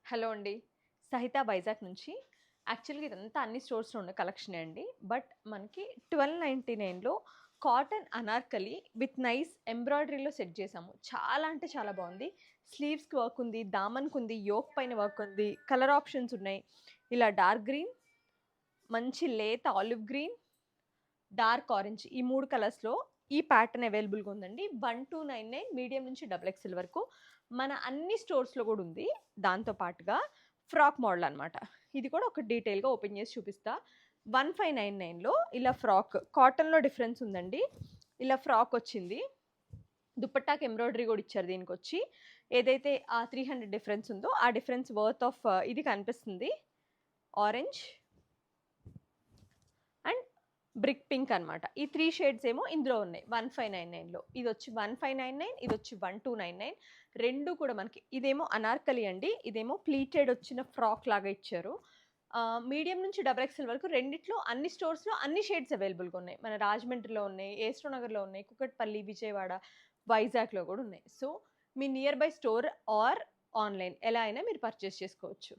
Hello అండి. సహిత వైజాగ్ నుంచి. యాక్చువల్‌గా ఇదంతా అన్ని స్టోర్స్‌లో ఉన్న కలెక్షనే అండి. బట్ మనకి 1299లో కాటన్ అనార్కలి విత్ నైస్ ఎంబ్రాయిడరీలో సెట్ చేసాము. చాలా అంటే చాలా బావుంది. స్లీవ్స్‌కి వర్క్ ఉంది, దామన్‌కి ఉంది, యోక్ పైన వర్క్ ఉంది, కలర్ ఆప్షన్స్ ఉన్నాయి. ఇలా డార్క్ గ్రీన్, మంచి లేత ఆలివ్ గ్రీన్, డార్క్ ఆరెంజ్ ఈ 3 కలర్స్‌లో ఈ ప్యాటర్న్ అవైలబుల్‌గా ఉందండి. 1299 మీడియం నుంచి డబుల్ ఎక్స్‌ఎల్ వరకు. మన అన్ని స్టోర్స్‌లో కూడా ఉంది. దాంతో పాటుగా ఫ్రాక్ మోడల్ అనమాట. ఇది కూడా ఒక డీటెయిల్‌గా ఓపెన్ చేసి చూపిస్తా. 1599లో ఇలా ఫ్రాక్ కాటన్‌లో డిఫరెన్స్ ఉందండి. ఇలా ఫ్రాక్ వచ్చింది. దుపట్టాకి ఎంబ్రాయిడరీ కూడా ఇచ్చారు దీనికొచ్చి. ఏదైతే ఆ 300 డిఫరెన్స్ ఉందో ఆ డిఫరెన్స్ వర్త్ ఆఫ్ ఇది కనిపిస్తుంది. ఆరెంజ్ అండ్ బ్రిక్ పింక్ అనమాట. ఈ 3 షేడ్స్ ఏమో ఇందులో ఉన్నాయి 1599లో. ఇదొచ్చి 1599, ఇదొచ్చి 1299. 2 కూడా మనకి ఇదేమో అనార్కలి అండి. ఇదేమో ప్లీటెడ్ వచ్చిన ఫ్రాక్ లాగా ఇచ్చారు. మీడియం నుంచి డబుల్ ఎక్స్ఎల్ వరకు రెండిట్లో అన్ని స్టోర్స్‌లో అన్ని షేడ్స్ అవైలబుల్‌గా ఉన్నాయి. మన రాజమండ్రిలో ఉన్నాయి, ఏస్‌రో నగర్‌లో ఉన్నాయి, కూకట్పల్లి, విజయవాడ, వైజాగ్‌లో కూడా ఉన్నాయి. సో, మీ nearby store or online ఎలా అయినా మీరు పర్చేస్ చేసుకోవచ్చు.